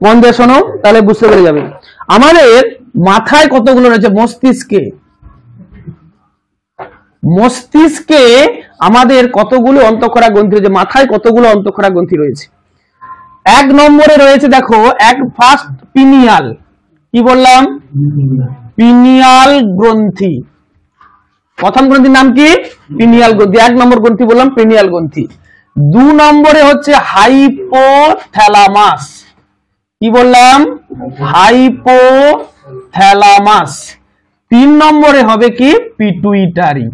মন দিয়ে শোনো, তাহলে বুঝতে পেরে যাবে। আমাদের মাথায় কতগুলো রয়েছে? মস্তিষ্কে আমাদের কতগুলো অন্তঃক্ষরা গ্রন্থি রয়েছে? মাথায় কতগুলো অন্তঃক্ষরা গ্রন্থি রয়েছে? 1 নম্বরে রয়েছে, দেখো, ফার্স্ট পিনিয়াল। কি বললাম? পিনিয়াল গ্রন্থি। প্রথম গ্রন্থির নাম কি? পিনিয়াল গ্রন্থি। 1 নম্বর গ্রন্থি বললাম পিনিয়াল গ্রন্থি। 2 নম্বরে হচ্ছে হাইপোথ্যালামাস। কি বললাম? হাইপোথ্যালামাস। 3 নম্বরে হবে কি? পিটুইটারি।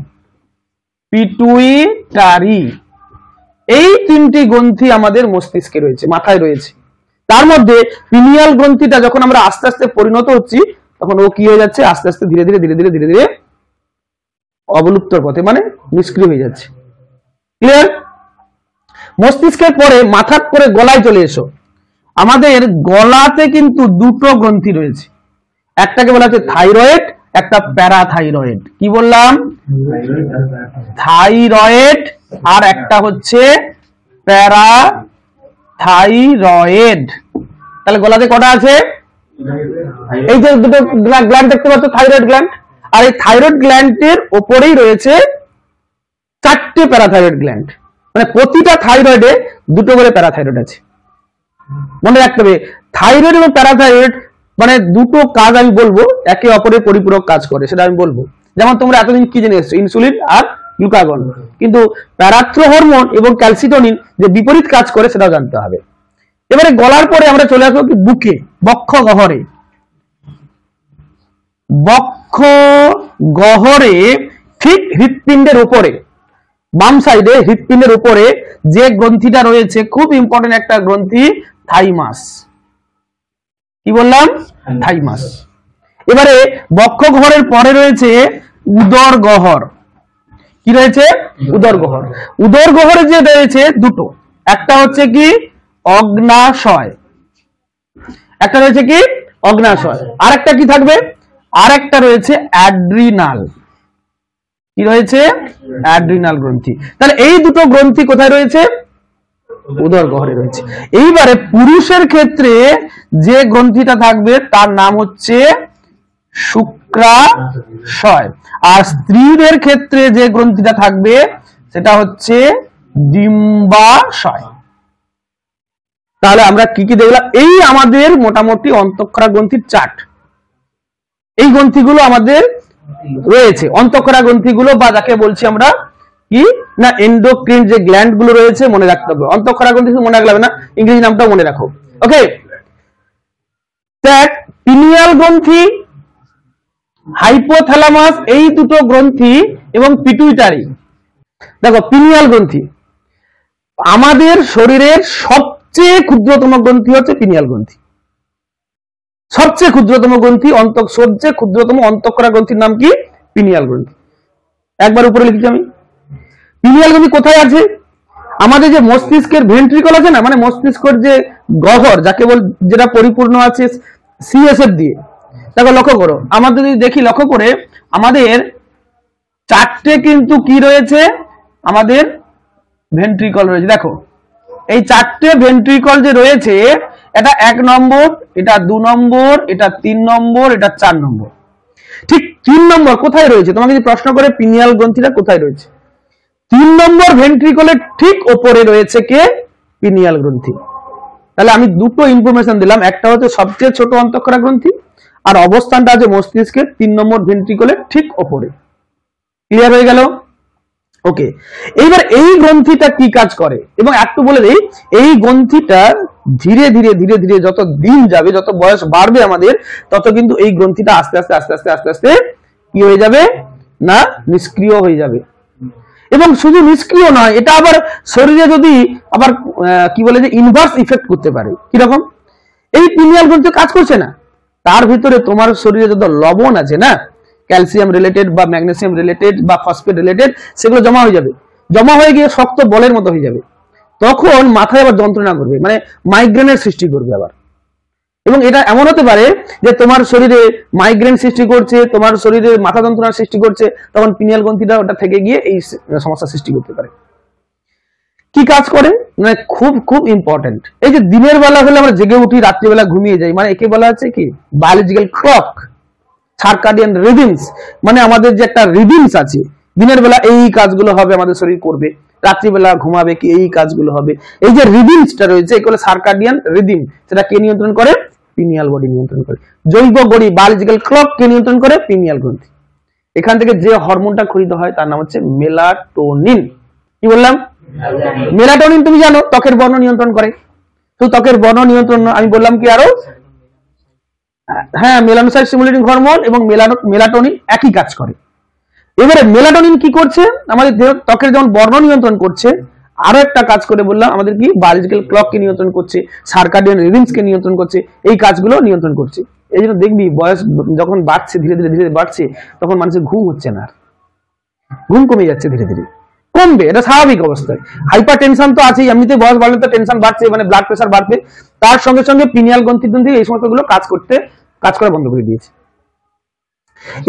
এই 3টি গ্রন্থি আমাদের মস্তিষ্কে রয়েছে, মাথায় রয়েছে। তার মধ্যে পিনিয়াল গ্রন্থিটা যখন আমরা আস্তে আস্তে পরিণত হচ্ছি, তখন ও কি হয়ে যাচ্ছে? আস্তে আস্তে ধীরে ধীরে অবলুপ্তর পথে, মানে নিষ্ক্রিয় হয়ে যাচ্ছে। ক্লিয়ার? মস্তিষ্কের পরে মাথার পরে গলায় চলে এসো। আমাদের গলাতে কিন্তু 2টো গ্রন্থি রয়েছে। একটাকে বলা হচ্ছে থাইরয়েড, একটা প্যারাথাইরয়েড। কি বললাম? থাইরয়েড আর একটা হচ্ছে প্যারাথাইরয়েড। তাহলে গলাতে কটা আছে? এই যে 2টো গ্ল্যান্ড দেখতে পাচ্ছ, থাইরয়েড গ্ল্যান্ড। আর এই থাইরয়েড গ্ল্যান্ডের উপরেই রয়েছে 4টে প্যারাথাইরয়েড গ্ল্যান্ড। মানে প্রতিটা থাইরয়েডে 2টো করে প্যারাথাইরয়েড আছে। মনে রাখতে হবে, থাইরয়েড এবং প্যারাথাইরয়েড মানে 2টো কাজ আমি বলবো, একে অপরের পরিপূরক কাজ করে, সেটা আমি বলবো। যেমন তোমরা এতদিন কি জেনে এসছো? ইনসুলিন আর গ্লুকাগন। কিন্তু প্যারাথ্রোহরমোন এবং ক্যালসিটোনিন যে বিপরীত কাজ করে, সেটাও জানতে হবে। এবারে গলার পরে আমরা চলে আসবো কি? বুকে, বক্ষ গহ্বরে ঠিক হৃৎপিণ্ডের উপরে, বাম সাইডে হৃৎপিণ্ডের উপরে যে গ্রন্থিটা রয়েছে, খুব ইম্পর্টেন্ট একটা গ্রন্থি, থাইমাস। কি বললাম? থাইমাস। এবারে বক্ষগহ্বরের পরে রয়েছে উদরগহ্বর। কি রয়েছে? উদরগহ্বর। উদরগহ্বরে যে রয়েছে 2টো, একটা হচ্ছে কি? অগ্নাশয়। একটা রয়েছে কি? অগ্নাশয়। আর একটা কি থাকবে? আর একটা রয়েছে অ্যাড্রিনাল। কি রয়েছে? অ্যাড্রিনাল গ্রন্থি। তাহলে এই 2টো গ্রন্থি কোথায় রয়েছে? উদরগহ্বরে রয়েছে। এইবারে পুরুষের ক্ষেত্রে যে গ্রন্থিটা থাকবে তার নাম হচ্ছে শুক্রাশয়। আর স্ত্রীদের ক্ষেত্রে যে গ্রন্থিটা থাকবে সেটা হচ্ছে ডিম্বাশয়। তাহলে আমরা কি কি দেখলাম? এই আমাদের মোটামুটি অন্তঃক্ষরা গ্রন্থির চার্ট। এই গ্রন্থিগুলো আমাদের রয়েছে, অন্তঃক্ষরা গ্রন্থিগুলো, বা যাকে বলছি আমরা কি না এন্ডোক্রিন যে গ্ল্যান্ড গুলো রয়েছে, মনে রাখতে হবে। অন্তঃক্ষরা গ্রন্থি মনে রাখলে হবে না, ইংরেজি নামটাও মনে রাখো। ওকে, পিনিয়াল গ্রন্থি, হাইপোথ্যালামাস, এই 2টো গ্রন্থি এবং পিটুইটারি। দেখো, পিনিয়াল গ্রন্থি আমাদের শরীরের সবচেয়ে ক্ষুদ্রতম গ্রন্থি হচ্ছে পিনিয়াল গ্রন্থি। সবচেয়ে ক্ষুদ্রতম গ্রন্থি, সবচেয়ে ক্ষুদ্রতম অন্তঃক্ষরা গ্রন্থির নাম কি? পিনিয়াল গ্রন্থি। একবার উপরে লিখেছি আমি। পিনিয়াল গ্রন্থি কোথায় আছে? আমাদের যে মস্তিষ্কের ভেন্ট্রিকল আছে না, মানে মস্তিষ্কের যে গহ্বর, যাকে বল, যেটা পরিপূর্ণ আছে সিএসএফ দিয়ে। দেখো, লক্ষ্য করো, আমাদের যদি দেখি, লক্ষ্য করে, আমাদের 4টে কিন্তু কি রয়েছে? আমাদের ভেন্ট্রিকল রয়েছে। দেখো, এই 4টে ভেন্ট্রিকল যে রয়েছে, এটা 1 নম্বর, এটা 2 নম্বর, এটা 3 নম্বর, এটা 4 নম্বর। ঠিক 3 নম্বর কোথায় রয়েছে? তোমাকে যদি প্রশ্ন করে পিনিয়াল গ্রন্থিটা কোথায় রয়েছে, 3 নম্বর ভেন্ট্রিকলের ঠিক ওপরে রয়েছে কে? পিনিয়াল গ্রন্থি। তাহলে আমি 2টো ইনফরমেশন দিলাম, একটা হচ্ছে সবচেয়ে ছোট অন্তঃক্ষরা গ্রন্থি, আর অবস্থানটা আছে মস্তিষ্কের 3 নম্বর ভেন্ট্রিকলের ঠিক ওপরে। ক্লিয়ার হয়ে গেল? ওকে, এইবার এই গ্রন্থিটা কি কাজ করে এবং একটু বলে দেই। এই গ্রন্থিটা ধীরে ধীরে ধীরে ধীরে যত দিন যাবে, যত বয়স বাড়বে আমাদের, তত কিন্তু এই গ্রন্থিটা আস্তে আস্তে আস্তে আস্তে আস্তে আস্তে কি হয়ে যাবে না? নিষ্ক্রিয় হয়ে যাবে। এবং শুধু নিষ্ক্রিয় নয়, এটা আবার শরীরে যদি আবার কি বলে যে ইনভার্স ইফেক্ট করতে পারে। কিরকম? এই পিনিয়াল গ্রন্থি কাজ করছে না, তার ভিতরে তোমার শরীরে যত লবণ আছে না, ক্যালসিয়াম রিলেটেড বা ম্যাগনেসিয়াম রিলেটেড বা ফসফেট রিলেটেড, সেগুলো জমা হয়ে যাবে। জমা হয়ে গিয়ে শক্ত বলের মতো হয়ে যাবে। তখন মাথায় আবার যন্ত্রণা করবে, মানে মাইগ্রেনের সৃষ্টি করবে আবার। এবং এটা এমন হতে পারে যে তোমার শরীরে মাইগ্রেন সৃষ্টি করছে, তোমার শরীরে মাথা যন্ত্রণার সৃষ্টি করছে, তখন পিনিয়াল গ্রন্থিটা ওটা থেকে গিয়ে এই সমস্যা সৃষ্টি করতে পারে। কি কাজ করে, মানে খুব খুব ইম্পর্টেন্ট। এই যে দিনের বেলা হলে আমরা জেগে উঠি, রাত্রিবেলা ঘুমিয়ে যাই, মানে একে বলা হচ্ছে কি বায়োলজিক্যাল ক্লক, সার্কাডিয়ান রিদিমস, মানে আমাদের যে একটা রিদিমস আছে, দিনের বেলা এই কাজগুলো হবে আমাদের শরীর করবে, রাত্রিবেলা ঘুমাবে কি এই কাজগুলো হবে। এই যে রিদিমসটা রয়েছে এগুলো সার্কাডিয়ান রিদিম, সেটা কে নিয়ন্ত্রণ করে? পিনিয়াল বডি নিয়ন্ত্রণ করে। জৈব ঘড়ি বায়োলজিক্যাল ক্লক কে নিয়ন্ত্রণ করে? পিনিয়াল গ্রন্থি। এখান থেকে যে হরমোনটা ক্ষরিত হয় তার নাম হচ্ছে মেলাটোনিন। কি বললাম? মেলাটোনিন তুমি জানো ত্বকের বর্ণ নিয়ন্ত্রণ করে। তো ত্বকের বর্ণ নিয়ন্ত্রণ আমি বললাম কি আরো, হ্যাঁ, মেলানোসাইট স্টিমুলেটিং হরমোন এবং মেলাটোনিন একই কাজ করে। এবারে মেলাটোনিন কি করছে? আমাদের ত্বকের যেমন বর্ণ নিয়ন্ত্রণ করছে, আরো একটা কাজ করে বললাম আমাদের কি বায়োলজিক্যাল ক্লক কে নিয়ন্ত্রণ করছে, সার্কাডিয়ান রিদিমস কে নিয়ন্ত্রণ করছে, এই কাজগুলো নিয়ন্ত্রণ করছে। এই জন্য দেখবি বয়স যখন বাড়ছে, ধীরে ধীরে ধীরে বাড়ছে, তখন মানুষের ঘুম হচ্ছে না, ঘুম কমে যাচ্ছে, ধীরে ধীরে কমবে, এটা স্বাভাবিক অবস্থায়। হাইপার টেনশন তো আছেই, এমনিতে বয়স বাড়লে তো টেনশন বাড়ছে, মানে ব্লাড প্রেশার বাড়বে, তার সঙ্গে সঙ্গে পিনিয়াল গ্রন্থি এই সমস্ত গুলো কাজ করা বন্ধ করে দিয়েছে।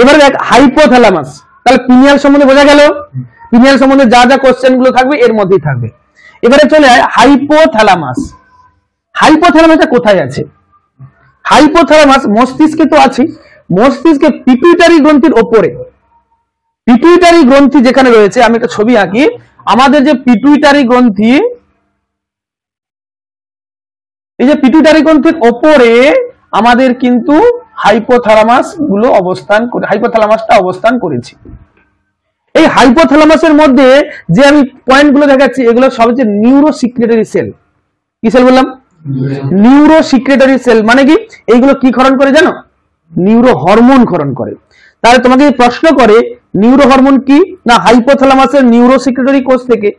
এবারে দেখ হাইপোথ্যালামাস, তাহলে পিনিয়াল সম্বন্ধে বোঝা গেল। পিনিয়াল সম্বন্ধে যা যা কোশ্চেন গুলো থাকবে এর মধ্যেই থাকবে। এবারে চলে আয় হাইপোথ্যালামাস। হাইপোথ্যালামাসটা কোথায় আছে? হাইপোথ্যালামাস মস্তিষ্কে তো আছে, মস্তিষ্কে পিটুইটারি গ্রন্থির ওপরে। পিটুইটারি গ্রন্থি যেখানে রয়েছে, আমি একটা ছবি আঁকি, আমাদের যে পিটুইটারি গ্রন্থি, এই যে পিটুইটারি গ্রন্থির ওপরে আমাদের কিন্তু হাইপোথ্যালামাস গুলো অবস্থান করে, হাইপোথ্যালামাসটা অবস্থান করেছে। এই হাইপোথ্যালামাসের মধ্যে যে আমি পয়েন্ট গুলো দেখাচ্ছি এগুলো সব হচ্ছে নিউরো সিক্রেটরি সেল। কি সেল বললাম? Neuro secretory cell. মানে কি এইগুলো কি ক্ষরণ করে জানো? নিউরো হরমোন ক্ষরণ করে। তাহলে তোমাকে প্রশ্ন করে নিউরো হরমোন কি না, হাইপোথ্যালামাসের নিউরো সিক্রেটরি কোষ থেকে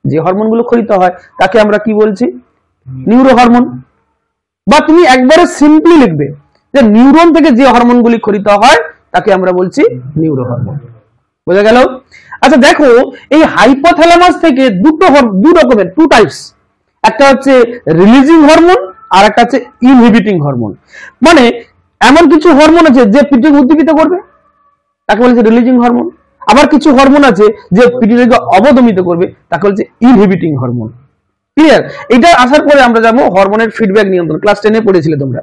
যে হরমোন গুলো ক্ষরিত হয় তাকে আমরা কি বলছি? Neuro hormone. বা তুমি একবারে সিম্পলি লিখবে যে নিউরন থেকে যে হরমোন গুলি ক্ষরিত হয় তাকে আমরা বলছি নিউরো হরমোন। বোঝা গেল? আচ্ছা দেখো, এই হাইপোথ্যালামাস থেকে দু রকমের, টু টাইপস, একটা হচ্ছে রিলিজিং হরমোন আর একটা হচ্ছে ইনহিবিটিং হরমোন। মানে এমন কিছু হরমোন আছে যে পিটুইটারি উদ্দীপিত করবে, তাকে বলছে রিলিজিং হরমোন। আবার কিছু হরমোন আছে যে পিটুইটারিকে অবদমিত করবে, তাকে বলছে ইনহিবিটিং হরমোন। ক্লিয়ার? এটা আসার পরে আমরা যাবো হরমোনের ফিডব্যাক নিয়ন্ত্রণ, ক্লাস 10 এ পড়েছিলে তোমরা।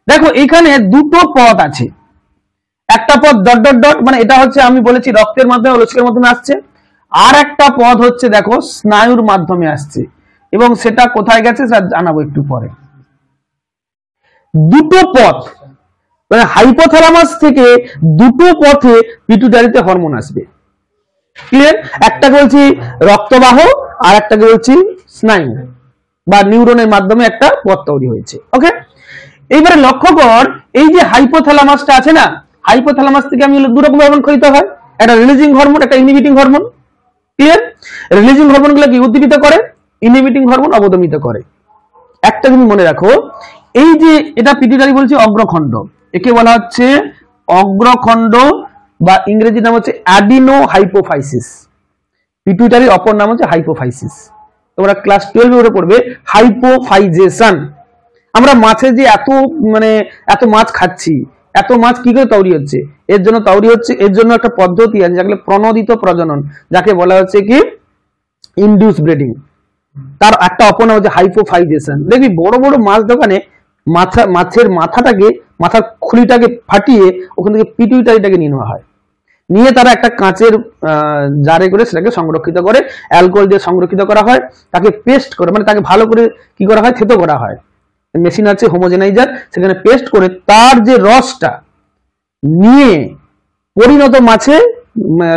দেখো এখানে দুটো পথ আছে, একটা পথ ডট ডট ডট, মানে এটা হচ্ছে আমি বলেছি রক্তের মাধ্যমে, লসিকার মাধ্যমে আসছে। আর একটা পথ হচ্ছে দেখো স্নায়ুর মাধ্যমে আসছে, এবং সেটা কোথায় গেছে স্যার জানাবো একটু পরে। দুটো পথ, মানে হাইপোথ্যালামাস থেকে দুটো পথে পিটুইটারিতে হরমোন আসবে। ক্লিয়ার? একটাকে বলছি রক্তবাহ আর একটাকে বলছি স্নায়ু বা নিউরনের মাধ্যমে একটা পথ তৈরি হয়েছে। ওকে, এইবারে লক্ষ্য কর, এই যে হাইপোথ্যালামাসটা আছে না, হাইপোথ্যালামাস থেকে আমি দু রকম হরমোন ক্ষরিত হয়, একটা রিলিজিং হরমোন, একটা inhibiting hormone. Clear? Releasing hormone গুলো কি উদ্দীপিত করে, ইনহিবিটিং হরমোন অবদমিত করে। একটা তুমি মনে রাখো, এই যে এটা পিটুইটারি বলছি অগ্রখণ্ড, একে বলা হচ্ছে অগ্রখণ্ড বা ইংরেজি নাম হচ্ছে অ্যাডিনো হাইপোফাইসিস। পিটুইটারির অপর নাম হচ্ছে হাইপোফাইসিস। তোমরা ক্লাস 12 এ পড়বে হাইপোফাইজেশন। আমরা মাছে যে এত মাছ খাচ্ছি, এত মাছ কি করে তৈরি হচ্ছে? এর জন্য একটা পদ্ধতি আছে যাকে প্রণোদিত প্রজনন, যাকে বলা হচ্ছে কি ইনডিউস ব্রিডিং। তার একটা অপর নাম হচ্ছে হাইপোফাইজেশন। দেখবি বড় বড় মাছ দোকানে মাছের মাথার খুলিটাকে ফাটিয়ে ওখান থেকে পিটুইটারিটাকে নিয়ে নেওয়া হয়, নিয়ে তারা একটা কাঁচের জারে করে সেটাকে সংরক্ষিত করে, অ্যালকোহল দিয়ে সংরক্ষিত করা হয়, তাকে পেস্ট করে, মানে তাকে ভালো করে কি করা হয়, থেতো করা হয়। মেশিন আছে হোমোজেনাইজার, সেখানে পেস্ট করে তার যে রসটা নিয়ে পরিণত মাছে,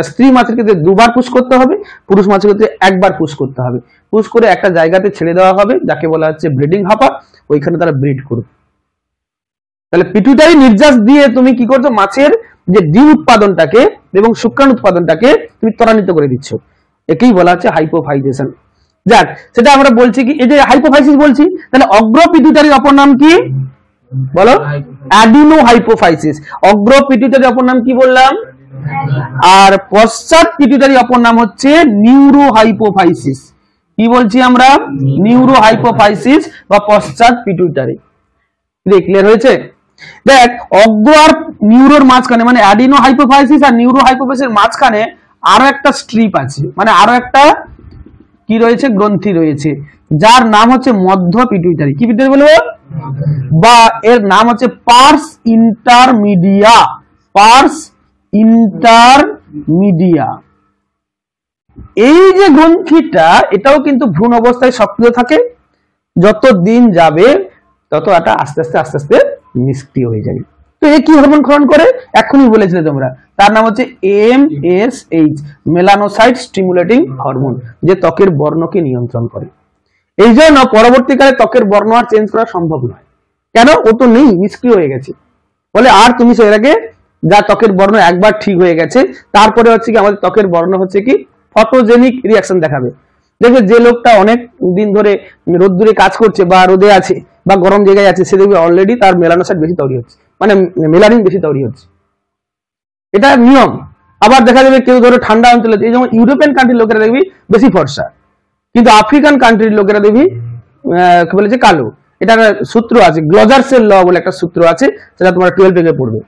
স্ত্রী মাছের ক্ষেত্রে দুবার পুশ করতে হবে, পুরুষ মাছের ক্ষেত্রে একবার পুশ করতে হবে। পুশ করে একটা জায়গাতে ছেড়ে দেওয়া হবে যাকে বলা হচ্ছে ব্রিডিং হাপা, ওইখানে তারা ব্রিড করবে। তাহলে পিটুইটারি নির্যাস দিয়ে তুমি কি করছো, মাছের যে ডিম উৎপাদনটাকে এবং শুক্রাণু উৎপাদনটাকে তুমি ত্বরান্বিত করে দিচ্ছ, একেই বলা হচ্ছে হাইপোফাইজেশন। যাক, সেটা আমরা বলছি কি, এই যে হাইপোফাইসিস বলছি, তাহলে অগ্র পিটুইটারির অপর নাম কি বলো? Adeno hypophysis. অগ্র পিটুইটারির অপর নাম কি বললাম? আর পশ্চাৎ পিটুইটারির অপর নাম হচ্ছে নিউরো হাইপোফাইসিস। কি বলছি আমরা? নিউরো হাইপোফাইসিস বা পশ্চাৎ পিটুইটারি। ক্লিয়ার হয়েছে? দেখ, অগ্র আর নিউরোর মাঝখানে, মানে অ্যাডিনো হাইপোফাইসিস আর নিউরো হাইপোফাইসিসের মাঝখানে আরো একটা স্ট্রিপ আছে, মানে আরো একটা কি রয়েছে, গ্রন্থি রয়েছে, যার নাম হচ্ছে মধ্য পিটুইটারি। কি পিটুইটারি বলবো, বা এর নাম হচ্ছে পার্স ইন্টারমিডিয়া। Purse intermedia. এই যে গ্রন্থিটা, এটাও কিন্তু ভ্রূণ অবস্থায় সক্রিয় থাকে, যত দিন যাবে তত এটা আস্তে আস্তে নিষ্ক্রিয় হয়ে যাবে। তো এ কি হরমোন ক্ষরণ করে, এখনই বলেছিলে তোমরা, তার নাম হচ্ছে MSH, মেলানোসাইট স্টিমুলেটিং হরমোন, যে ত্বকের বর্ণকে নিয়ন্ত্রণ করে। এই জন্য পরবর্তীকালে ত্বকের বর্ণ আর চেঞ্জ করা সম্ভব নয়। কেন, ও তো নেই, নিষ্ক্রিয় হয়ে গেছে। বলে আর তুমি সেটাকে, যা ত্বকের বর্ণ একবার ঠিক হয়ে গেছে, তারপরে হচ্ছে কি আমাদের ত্বকের বর্ণ হচ্ছে কি ফটোজেনিক রিয়াকশন দেখাবে। দেখবে যে লোকটা অনেক দিন ধরে রোদ্দুরে কাজ করছে বা রোদে আছে বা গরম জায়গায় আছে, সে দেখবে অলরেডি তার মেলানোসাইট বেশি তৈরি হচ্ছে, মানে মেলানিন বেশি তৈরি হচ্ছে, এটা নিয়ম। আবার দেখা যাবে কেউ ধরো ঠান্ডা অঞ্চলে, এই যেমন ইউরোপিয়ান কান্ট্রির লোকেরা দেখবি বেশি ফর্সা, কিন্তু আফ্রিকান কান্ট্রির লোকেরা দেখবি কি বলেছে কালো। এটা সূত্র আছে, গ্লজার্সের ল বলে একটা সূত্র আছে, সেটা তোমরা 12 থেকে পড়বে।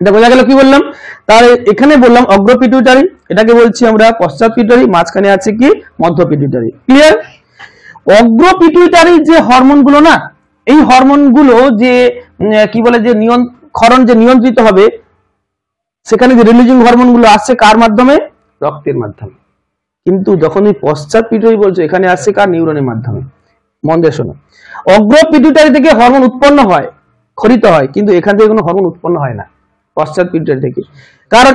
এটা বোঝা গেল কি বললাম। তাহলে এখানে বললাম অগ্র পিটুইটারি, এটাকে বলছি আমরা পশ্চাৎ পিটুইটারি, মাঝখানে আছে কি মধ্য পিটুইটারি। ক্লিয়ার। অগ্র পিটুইটারি যে হরমোন গুলো না, এই হরমোন গুলো যে কি বলে যে ক্ষরণ যে নিয়ন্ত্রিত হবে, সেখানে যে রিলিজিং হরমোন গুলো আসছে কার মাধ্যমে, রক্তের মাধ্যমে। কিন্তু যখন এই পশ্চাৎ পিটুইটারি বলছো, এখানে আসছে কার, নিউরনের মাধ্যমে। মন দিয়ে শোনো, অগ্র পিটুইটারি থেকে হরমোন উৎপন্ন হয়, ক্ষরিত হয়, কিন্তু এখান থেকে কোনো হরমোন উৎপন্ন হয় না পশ্চাৎ পিটুইটারি থেকে। কারণ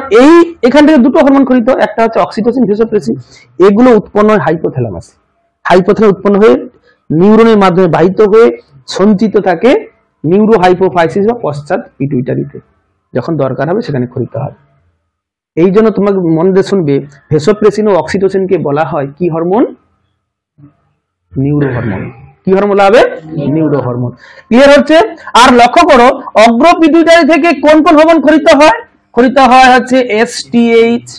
এখান থেকে দুটো হরমোন ক্ষরিত, একটা হচ্ছে অক্সিটোসিন, ভেসোপ্রেসিন, এগুলো উৎপন্ন হয় হাইপোথ্যালামাসে। হাইপোথ্যালামাস উৎপন্ন হয়ে নিউরনের মাধ্যমে বাহিত হয়ে সঞ্চিত থাকে নিউরো হাইপোফাইসিস বা পশ্চাৎ পিটুইটারিতে, যখন দরকার হবে সেখানে ক্ষরিত হয়। এই জন্য তোমাকে মন দিয়ে শুনবে, ভেসোপ্রেসিন ও অক্সিটোসিনকে বলা হয় কি হরমোন, নিউরো হরমোন। কি হরমোন বলা হবে, নিউরো হরমোন। ক্লিয়ার হচ্ছে। আর লক্ষ্য করো, অগ্র পিটুইটারি থেকে কোন কোন হরমোন ক্ষরিত হয়, ক্ষরিত হয় হচ্ছে STH,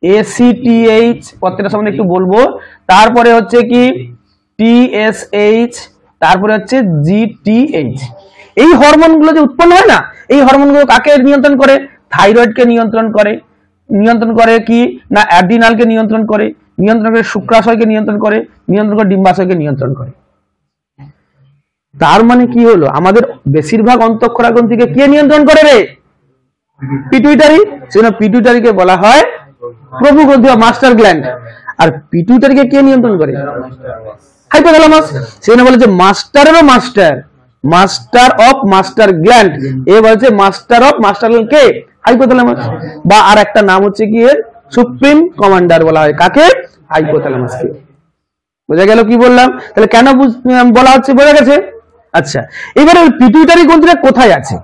ACTH, প্রত্যেকটা সম্বন্ধে একটু বলবো, তারপরে হচ্ছে কি TSH, তারপরে হচ্ছে GTH। এই হরমোনগুলো যে উৎপন্ন হয় না, এই হরমোনগুলো কাকে নিয়ন্ত্রণ করে, থাইরয়েডকে নিয়ন্ত্রণ করে। নিয়ন্ত্রণ করে কি না, অ্যাড্রিনালকে নিয়ন্ত্রণ করে, নিয়ন্ত্রণ করে শুক্রাশয়কে নিয়ন্ত্রণ করে, নিয়ন্ত্রণ করে ডিম্বাশয়কে নিয়ন্ত্রণ করে। তার মানে কি হলো, আমাদের বেশিরভাগ অন্তঃক্ষরা গ্রন্থিকে কে নিয়ন্ত্রণ করে রে, পিটুইটারি। সেজন্য পিটুইটারিকে বলা হয় প্রভু গ্রন্থি বা মাস্টার গ্ল্যান্ড। আর পিটুইটারিকে কে নিয়ন্ত্রণ করে, হাইপোথ্যালামাস। সেজন্য বলে যে মাস্টারেরও master, master of master gland, এ বলছে মাস্টার অফ মাস্টার গ্ল্যান্ড কে, হাইপোথ্যালামাস। বা আর একটা নাম হচ্ছে কি এর সুপ্রিম কমান্ডার বলা হয়, কাকে, হাইপোথ্যালামাসকে। বোঝা গেল কি বললাম। তাহলে কেন বলা হচ্ছে, বোঝা গেছে। আচ্ছা, এবারে পিটুইটারি গ্রন্থিটা কোথায় আছে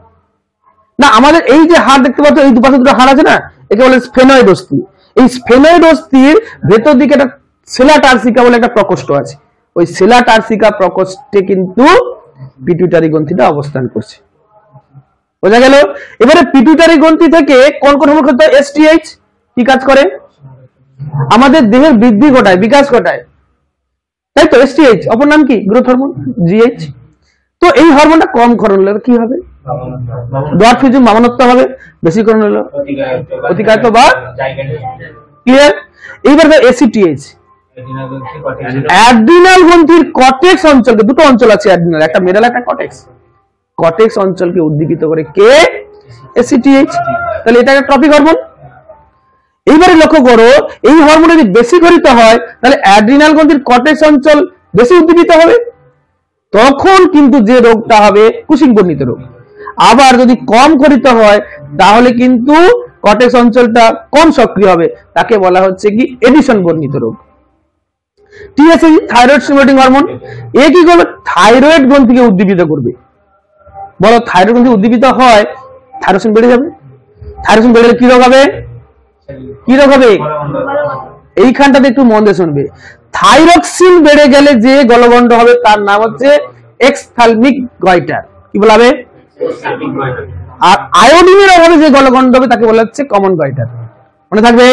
না, আমাদের এই যে হাড় দেখতে পাচ্ছ, এই দুপাশে দুটো হাড় আছে না, একে বলে স্ফেনয়েড অস্থি। এই স্ফেনয়েড অস্থির ভেতর দিকে একটা সেলা টার্সিকা বলে একটা প্রকোষ্ঠ আছে, ওই সেলা টার্সিকা প্রকোষ্ঠে কিন্তু পিটুইটারি গ্রন্থিটা অবস্থান করছে। বোঝা গেল। এবারে পিটুইটারি গ্রন্থি থেকে কোন কোন হরমোন ক্ষরিত, STH কি কাজ করে, আমাদের দেহের বৃদ্ধি ঘটায়, বিকাশ ঘটায়, তাই তো। STH অপর নাম কি, গ্রোথ হরমোন, GH। তো এই হরমোনটা কম ক্ষরণ হলে কি হবে, ডোয়ার্ফিজম, বামনত্ব হবে। বেশি ক্ষরণ হলো অতিকায়িত বা ক্লিয়ার। এইবার ACTH, অ্যাড্রিনাল গ্রন্থির কর্টেক্স অঞ্চলকে, দুটো অঞ্চল আছে অ্যাড্রিনাল, একটা মেডাল একটা কর্টেক্স, কর্টেক্স অঞ্চলকে উদ্দীপিত করে কে, ACTH। তাহলে এটা একটা ট্রপিক হরমোন। এইবারে লক্ষ্য করো, এই হরমোন যদি বেশি ক্ষরিত হয়, তাহলে অ্যাড্রিনাল গ্রন্থির কর্টেক্স অঞ্চল বেশি উদ্দীপিত হবে, তখন কিন্তু যে রোগটা হবে কুশিং বর্ণিত রোগ। আবার যদি কম ক্ষরিত হয়, তাহলে কিন্তু কর্টেক্স অঞ্চলটা কম সক্রিয় হবে, তাকে বলা হচ্ছে কি এডিশন বর্ণিত রোগ। TSH, থাইরয়েড স্টিমুলেটিং হরমোন, এ কি করবে, থাইরয়েড গ্রন্থিকে উদ্দীপিত করবে। বলো, থাইরয়েড গ্রন্থি উদ্দীপিত হয়, থাইরোসিন বেড়ে যাবে। থাইরোসিন বেড়ে গেলে কি রোগ হবে, কি রোগ হবে, এইখানটাতে একটু মন দিয়ে শুনবে। থাইরক্সিন বেড়ে গেলে যে গলগণ্ড হবে তার নাম হচ্ছে এক্সথালমিক গয়টার। কি বলা হবে, আর আয়োডিনের অভাবে যে গলগণ্ড হবে তাকে বলা হচ্ছে কমন গয়টার। মনে থাকবে।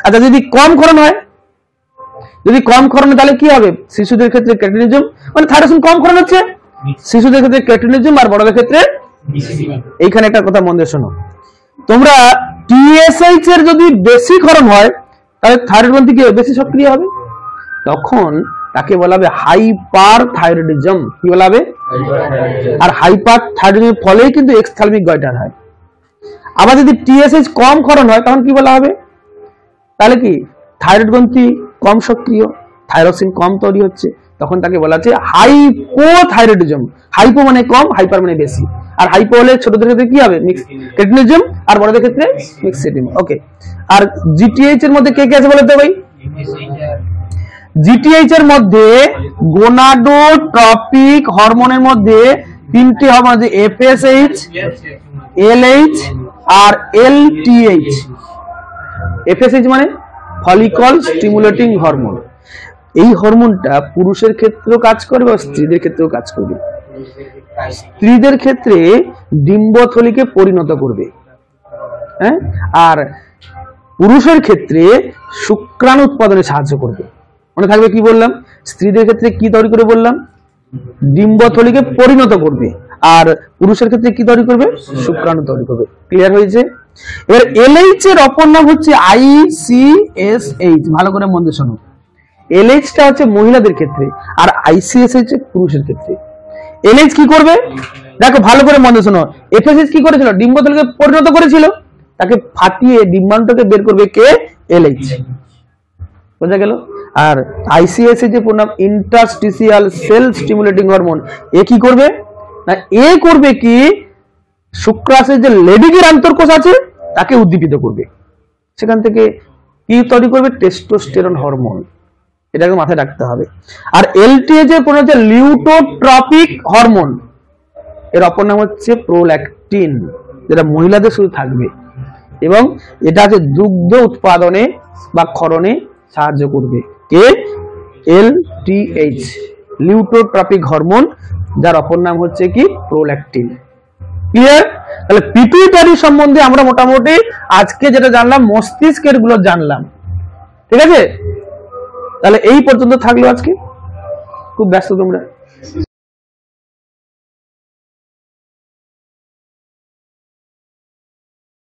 আচ্ছা, যদি কম ক্ষরণ হয়, যদি কম ক্ষরণ তাহলে কি হবে, শিশুদের ক্ষেত্রে ক্রেটিনিজম, মানে থাইরোসিন কম ক্ষরণ হচ্ছে, শিশুদের ক্ষেত্রে ক্রেটিনিজম, আর বড়দের ক্ষেত্রে। এইখানে একটা কথা মন দিয়ে শোনো, তোমরা TSH এর যদি বেশি ক্ষরণ হয়, তাহলে থাইরয়েড গ্রন্থি কি বেশি সক্রিয় হবে, তখন তাকে বলা হবে হাইপার থাইরয়েডিজম। কি বলা হবে? আর হাইপার থাইরয়েডিজমের ফলেই কিন্তু এক্সথালমিক গয়টার হয়। আবার যদি টিএসএইচ কম ক্ষরণ হয় তখন কি বলা হবে? তাহলে কি থাইরয়েড গ্রন্থি কম সক্রিয়, থাইরোসিন কম তৈরি হচ্ছে, তখন তাকে বলা হচ্ছে হাইপোথাইরয়েডিজম। হাইপো মানে কম, হাইপার মানে বেশি। আর হাইপো হলে ছোটদের ক্ষেত্রে কি হবে? মিক্স ক্রেটিনিজম, আর বড়দের ক্ষেত্রে মিক্স ক্রেটিনিজম। ওকে, আর জিটিএইচ এর মধ্যে কে কে আছে বলে তো ভাই? জিটিএইচ এর মধ্যে গোনাডোট্রপিক হরমোনের মধ্যে তিনটি হরমোন আছে, এফএসএইচ, এলএইচ আর এলটিএইচ। এফএসএইচ মানে ফলিকল স্টিমুলেটিং হরমোন। এই হরমোনটা পুরুষের ক্ষেত্রেও কাজ করবে আর স্ত্রীদের ক্ষেত্রেও কাজ করবে। স্ত্রীদের ক্ষেত্রে ডিম্বথলিকে পরিণত করবে, হ্যাঁ, আর পুরুষের ক্ষেত্রে শুক্রাণু উৎপাদনে সাহায্য করবে। মনে থাকবে কি বললাম? স্ত্রীদের ক্ষেত্রে কি তৈরি করে বললাম? ডিম্বথলিকে পরিণত করবে, আর পুরুষের ক্ষেত্রে কি তৈরি করবে? শুক্রাণু তৈরি করবে। ক্লিয়ার হয়েছে? এবার এলএইচ এর অপর নাম হচ্ছে আইসিএসএইচ। ভালো করে মন দিয়ে শোনো। এলএইচটা হচ্ছে মহিলাদের ক্ষেত্রে, আর আইসিএসএইচ পুরুষের ক্ষেত্রে। এলএইচ কি করবে? দেখো ভালো করে মন দিয়ে শোনো। এফএসএইচ কি করেছিল? ডিম্বথলিকে পরিণত করেছিল, তাকে ফাটিয়ে ডিম্বাণুটাকে বের করবে কে? এলএইচ। বোঝা গেল? আর আইসিএসএইচ এর পুরো নাম ইন্টারস্টিসিয়াল সেল স্টিমুলেটিং হরমোন। এ কি করবে না, এ করবে কি শুক্রাশয়ের যে লেডিকের আন্তর্কোষ আছে তাকে উদ্দীপিত করবে, সেখান থেকে কি তৈরি করবে? Testosterone hormone. এটাকে মাথায় রাখতে হবে। আর এলটিএইচ এর পুরো হচ্ছে লিউটোট্রপিক হরমোন, এর অপর নাম হচ্ছে প্রোল্যাকটিন, যেটা মহিলাদের শুধু থাকবে, এবং এটা হচ্ছে দুগ্ধ উৎপাদনে বা ক্ষরণে সাহায্য করবে। কে? এলটিএইচ, লিউটোট্রপিক হরমোন, যার অপর নাম হচ্ছে কি? প্রোল্যাকটিন। ক্লিয়ার? তাহলে পিটুইটারি সম্বন্ধে আমরা মোটামুটি আজকে যেটা জানলাম, মস্তিষ্কের গুলো জানলাম। ঠিক আছে? তাহলে এই পর্যন্ত থাকলো আজকে। খুব ব্যস্ত তোমরা।